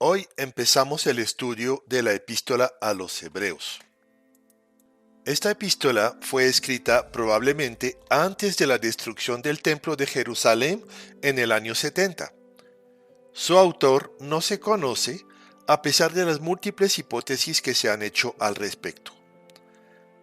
Hoy empezamos el estudio de la epístola a los Hebreos. Esta epístola fue escrita probablemente antes de la destrucción del templo de Jerusalén en el año 70. Su autor no se conoce a pesar de las múltiples hipótesis que se han hecho al respecto.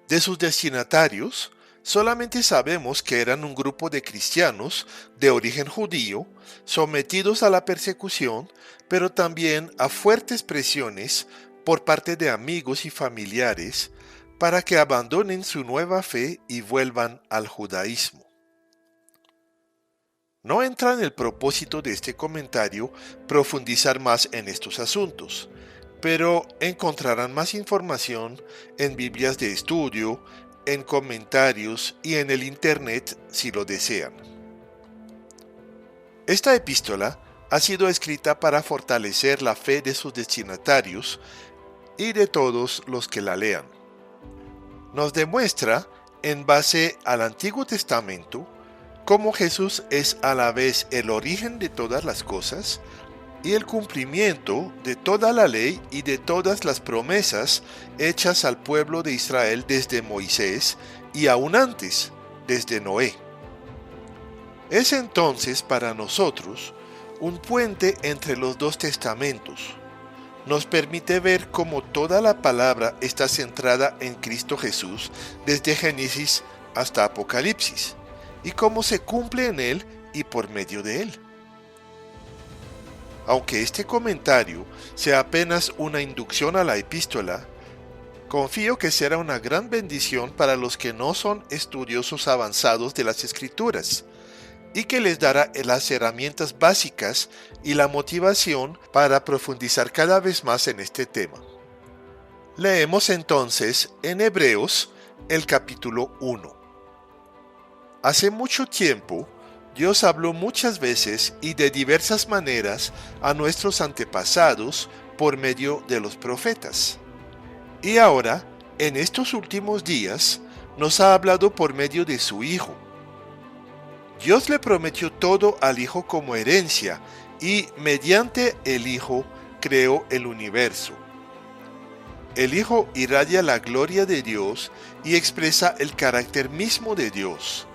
De sus destinatarios, solamente sabemos que eran un grupo de cristianos de origen judío, sometidos a la persecución, pero también a fuertes presiones por parte de amigos y familiares para que abandonen su nueva fe y vuelvan al judaísmo. No entra en el propósito de este comentario profundizar más en estos asuntos, pero encontrarán más información en Biblias de estudio, en comentarios y en el Internet si lo desean. Esta epístola ha sido escrita para fortalecer la fe de sus destinatarios y de todos los que la lean. Nos demuestra, en base al Antiguo Testamento, cómo Jesús es a la vez el origen de todas las cosas y el cumplimiento de toda la ley y de todas las promesas hechas al pueblo de Israel desde Moisés y aún antes, desde Noé. Es entonces para nosotros un puente entre los dos testamentos. Nos permite ver cómo toda la palabra está centrada en Cristo Jesús desde Génesis hasta Apocalipsis y cómo se cumple en Él y por medio de Él. Aunque este comentario sea apenas una inducción a la epístola, confío que será una gran bendición para los que no son estudiosos avanzados de las Escrituras y que les dará las herramientas básicas y la motivación para profundizar cada vez más en este tema. Leemos entonces en Hebreos el capítulo 1. Hace mucho tiempo, Dios habló muchas veces y de diversas maneras a nuestros antepasados por medio de los profetas. Y ahora, en estos últimos días, nos ha hablado por medio de su Hijo. Dios le prometió todo al Hijo como herencia y, mediante el Hijo, creó el universo. El Hijo irradia la gloria de Dios y expresa el carácter mismo de Dios,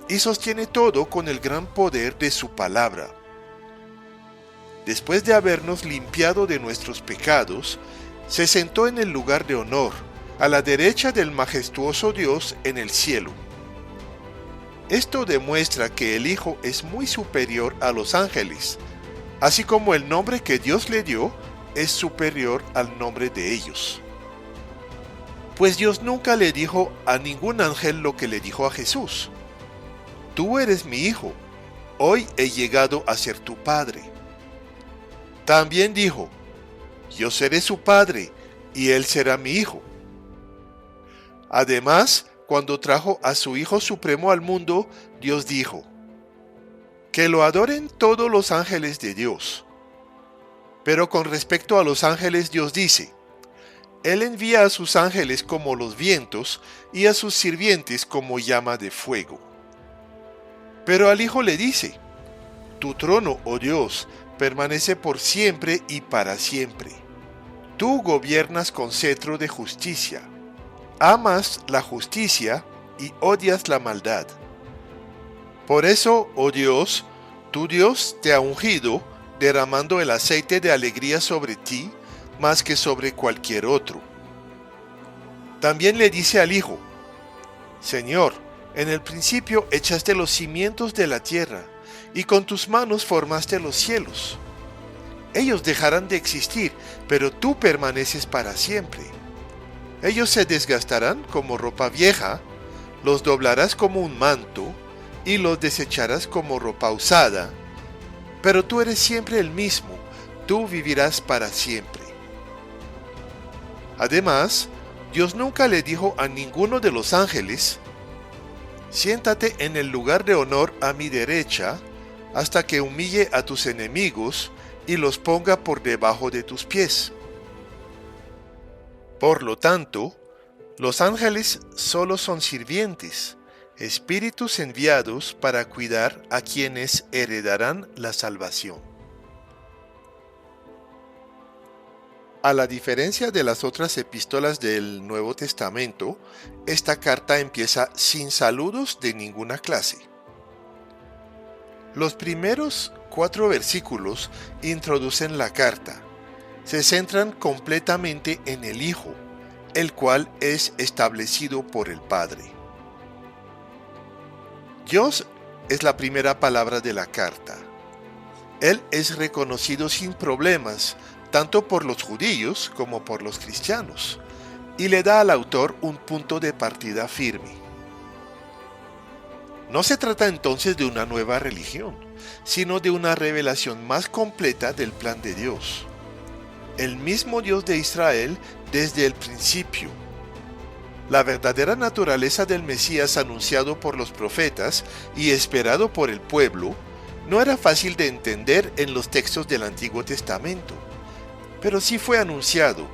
y sostiene todo con el gran poder de su palabra. Después de habernos limpiado de nuestros pecados, se sentó en el lugar de honor, a la derecha del majestuoso Dios en el cielo. Esto demuestra que el Hijo es muy superior a los ángeles, así como el nombre que Dios le dio es superior al nombre de ellos. Pues Dios nunca le dijo a ningún ángel lo que le dijo a Jesús: Tú eres mi Hijo, hoy he llegado a ser tu Padre. También dijo: Yo seré su Padre, y él será mi Hijo. Además, cuando trajo a su Hijo Supremo al mundo, Dios dijo: Que lo adoren todos los ángeles de Dios. Pero con respecto a los ángeles, Dios dice: Él envía a sus ángeles como los vientos y a sus sirvientes como llama de fuego. Pero al Hijo le dice: Tu trono, oh Dios, permanece por siempre y para siempre. Tú gobiernas con cetro de justicia. Amas la justicia y odias la maldad. Por eso, oh Dios, tu Dios te ha ungido, derramando el aceite de alegría sobre ti, más que sobre cualquier otro. También le dice al Hijo: Señor, en el principio echaste los cimientos de la tierra, y con tus manos formaste los cielos. Ellos dejarán de existir, pero tú permaneces para siempre. Ellos se desgastarán como ropa vieja, los doblarás como un manto, y los desecharás como ropa usada. Pero tú eres siempre el mismo, tú vivirás para siempre. Además, Dios nunca le dijo a ninguno de los ángeles: Siéntate en el lugar de honor a mi derecha, hasta que humille a tus enemigos y los ponga por debajo de tus pies. Por lo tanto, los ángeles solo son sirvientes, espíritus enviados para cuidar a quienes heredarán la salvación. A la diferencia de las otras epístolas del Nuevo Testamento, esta carta empieza sin saludos de ninguna clase. Los primeros 4 versículos introducen la carta. Se centran completamente en el Hijo, el cual es establecido por el Padre. Dios es la primera palabra de la carta. Él es reconocido sin problemas, tanto por los judíos como por los cristianos, y le da al autor un punto de partida firme. No se trata entonces de una nueva religión, sino de una revelación más completa del plan de Dios. El mismo Dios de Israel desde el principio. La verdadera naturaleza del Mesías anunciado por los profetas y esperado por el pueblo no era fácil de entender en los textos del Antiguo Testamento, pero sí fue anunciado,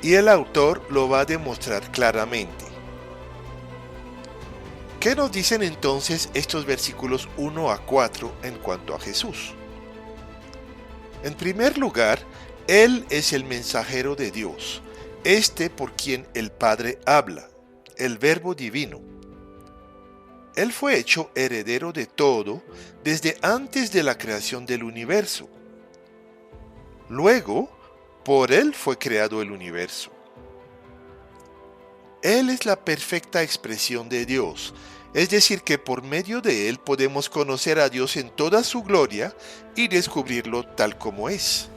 y el autor lo va a demostrar claramente. ¿Qué nos dicen entonces estos versículos 1 a 4 en cuanto a Jesús? En primer lugar, Él es el mensajero de Dios, por quien el Padre habla, el Verbo divino. Él fue hecho heredero de todo desde antes de la creación del universo. Luego, por Él fue creado el universo. Él es la perfecta expresión de Dios, es decir que por medio de Él podemos conocer a Dios en toda su gloria y descubrirlo tal como es.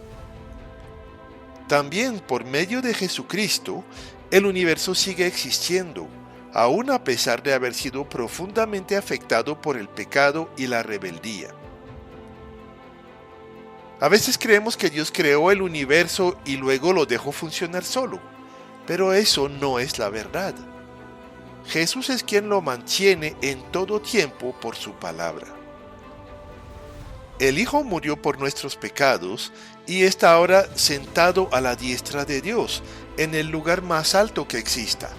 También por medio de Jesucristo, el universo sigue existiendo, aun a pesar de haber sido profundamente afectado por el pecado y la rebeldía. A veces creemos que Dios creó el universo y luego lo dejó funcionar solo, pero eso no es la verdad. Jesús es quien lo mantiene en todo tiempo por su palabra. El Hijo murió por nuestros pecados y está ahora sentado a la diestra de Dios, en el lugar más alto que exista.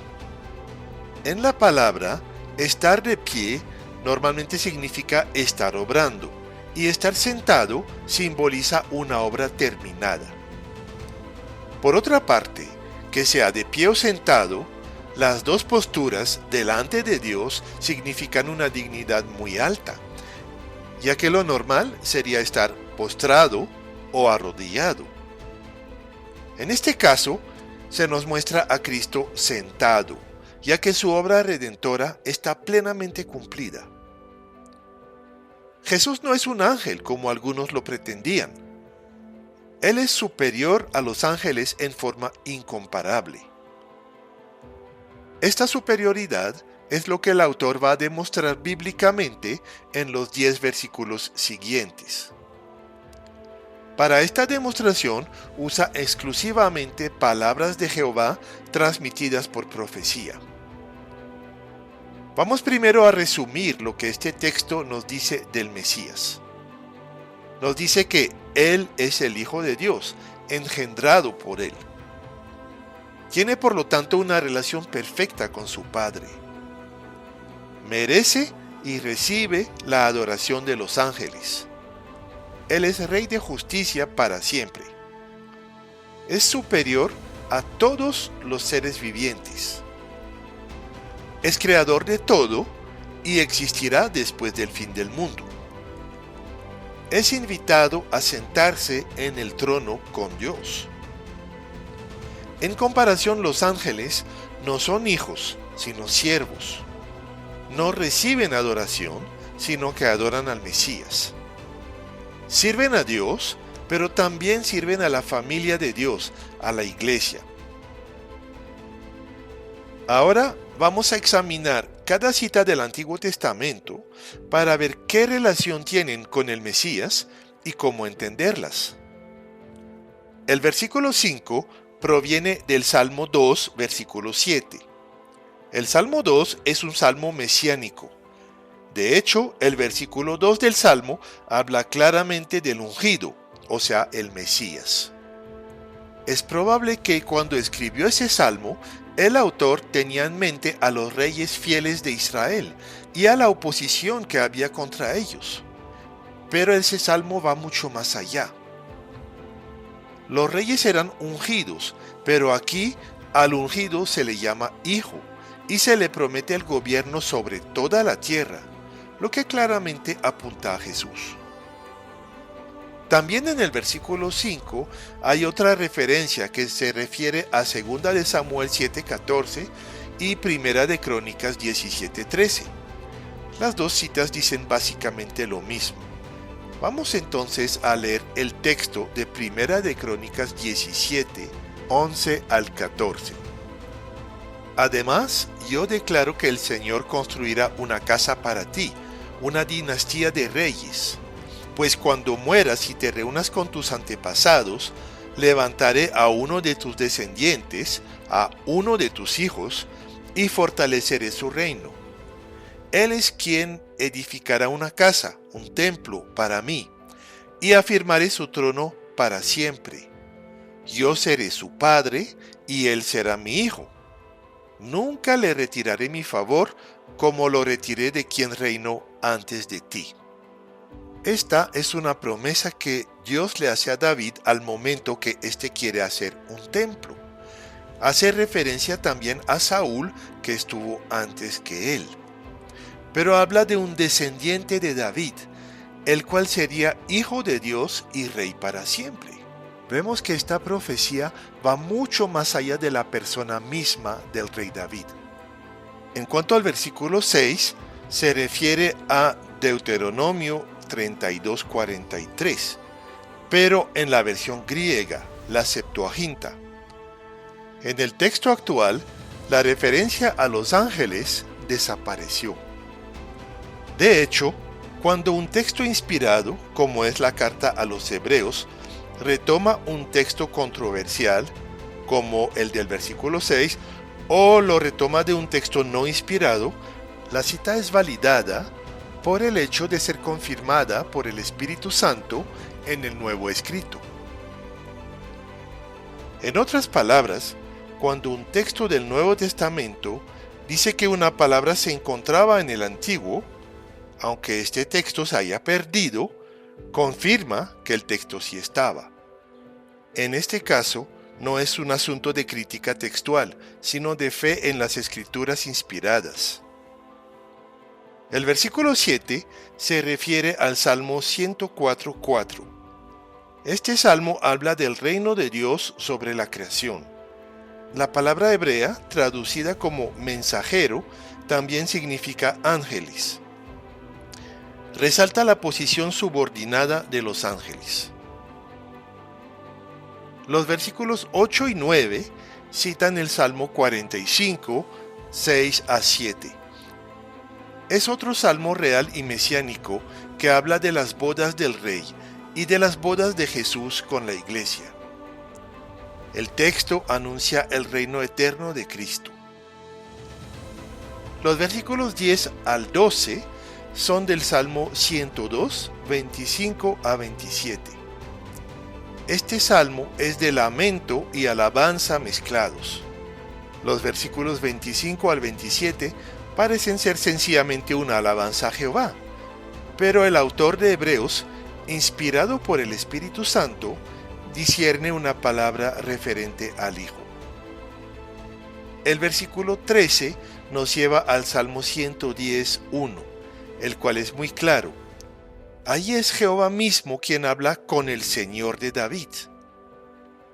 En la palabra, estar de pie normalmente significa estar obrando, y estar sentado simboliza una obra terminada. Por otra parte, que sea de pie o sentado, las dos posturas delante de Dios significan una dignidad muy alta, ya que lo normal sería estar postrado o arrodillado. En este caso, se nos muestra a Cristo sentado, ya que su obra redentora está plenamente cumplida. Jesús no es un ángel como algunos lo pretendían. Él es superior a los ángeles en forma incomparable. Esta superioridad es lo que el autor va a demostrar bíblicamente en los 10 versículos siguientes. Para esta demostración usa exclusivamente palabras de Jehová transmitidas por profecía. Vamos primero a resumir lo que este texto nos dice del Mesías. Nos dice que Él es el Hijo de Dios, engendrado por Él. Tiene por lo tanto una relación perfecta con su Padre. Merece y recibe la adoración de los ángeles. Él es Rey de justicia para siempre. Es superior a todos los seres vivientes. Es creador de todo y existirá después del fin del mundo. Es invitado a sentarse en el trono con Dios. En comparación, los ángeles no son hijos, sino siervos. No reciben adoración, sino que adoran al Mesías. Sirven a Dios, pero también sirven a la familia de Dios, a la iglesia. Ahora vamos a examinar cada cita del Antiguo Testamento para ver qué relación tienen con el Mesías y cómo entenderlas. El versículo 5 proviene del Salmo 2, versículo 7. El Salmo 2 es un salmo mesiánico. De hecho, el versículo 2 del Salmo habla claramente del ungido, o sea, el Mesías. Es probable que cuando escribió ese salmo, el autor tenía en mente a los reyes fieles de Israel y a la oposición que había contra ellos. Pero ese salmo va mucho más allá. Los reyes eran ungidos, pero aquí al ungido se le llama hijo y se le promete el gobierno sobre toda la tierra, lo que claramente apunta a Jesús. También en el versículo 5 hay otra referencia que se refiere a 2 de Samuel 7:14 y 1 de Crónicas 17:13. Las dos citas dicen básicamente lo mismo. Vamos entonces a leer el texto de 1 de Crónicas 17, 11 al 14. Además, yo declaro que el Señor construirá una casa para ti, una dinastía de reyes. Pues cuando mueras y te reúnas con tus antepasados, levantaré a uno de tus descendientes, a uno de tus hijos, y fortaleceré su reino. Él es quien edificará una casa, un templo para mí, y afirmaré su trono para siempre. Yo seré su padre, y él será mi hijo. Nunca le retiraré mi favor, como lo retiré de quien reinó antes de ti. Esta es una promesa que Dios le hace a David al momento que éste quiere hacer un templo. Hace referencia también a Saúl, que estuvo antes que él. Pero habla de un descendiente de David, el cual sería hijo de Dios y rey para siempre. Vemos que esta profecía va mucho más allá de la persona misma del rey David. En cuanto al versículo 6, se refiere a Deuteronomio 32:43, pero en la versión griega, la Septuaginta. En el texto actual, la referencia a los ángeles desapareció. De hecho, cuando un texto inspirado, como es la carta a los Hebreos, retoma un texto controversial, como el del versículo 6, o lo retoma de un texto no inspirado, la cita es validada por el hecho de ser confirmada por el Espíritu Santo en el nuevo escrito. En otras palabras, cuando un texto del Nuevo Testamento dice que una palabra se encontraba en el Antiguo, aunque este texto se haya perdido, confirma que el texto sí estaba. En este caso, no es un asunto de crítica textual, sino de fe en las escrituras inspiradas. El versículo 7 se refiere al Salmo 104:4. Este salmo habla del reino de Dios sobre la creación. La palabra hebrea, traducida como mensajero, también significa ángeles. Resalta la posición subordinada de los ángeles. Los versículos 8 y 9 citan el Salmo 45, 6 a 7. Es otro salmo real y mesiánico que habla de las bodas del Rey y de las bodas de Jesús con la Iglesia. El texto anuncia el reino eterno de Cristo. Los versículos 10 al 12 son del Salmo 102, 25 a 27. Este salmo es de lamento y alabanza mezclados. Los versículos 25 al 27 parecen ser sencillamente una alabanza a Jehová, pero el autor de Hebreos, inspirado por el Espíritu Santo, discierne una palabra referente al Hijo. El versículo 13 nos lleva al Salmo 110:1, el cual es muy claro. Ahí es Jehová mismo quien habla con el Señor de David.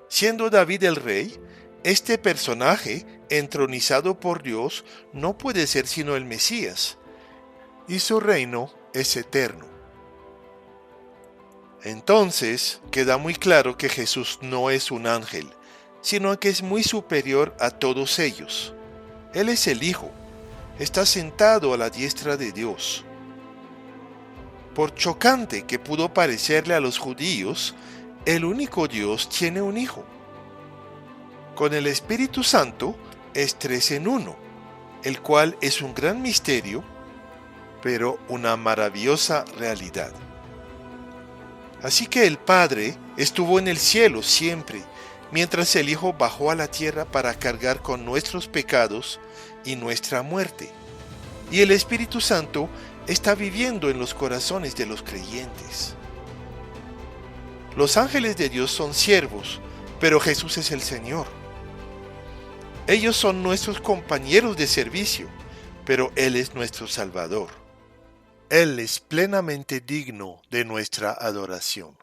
Siendo David el rey, este personaje, entronizado por Dios, no puede ser sino el Mesías, y su reino es eterno. Entonces, queda muy claro que Jesús no es un ángel, sino que es muy superior a todos ellos. Él es el Hijo, está sentado a la diestra de Dios. Por chocante que pudo parecerle a los judíos, el único Dios tiene un Hijo. Con el Espíritu Santo es 3 en 1, el cual es un gran misterio, pero una maravillosa realidad. Así que el Padre estuvo en el cielo siempre, mientras el Hijo bajó a la tierra para cargar con nuestros pecados y nuestra muerte. Y el Espíritu Santo está viviendo en los corazones de los creyentes. Los ángeles de Dios son siervos, pero Jesús es el Señor. Ellos son nuestros compañeros de servicio, pero Él es nuestro Salvador. Él es plenamente digno de nuestra adoración.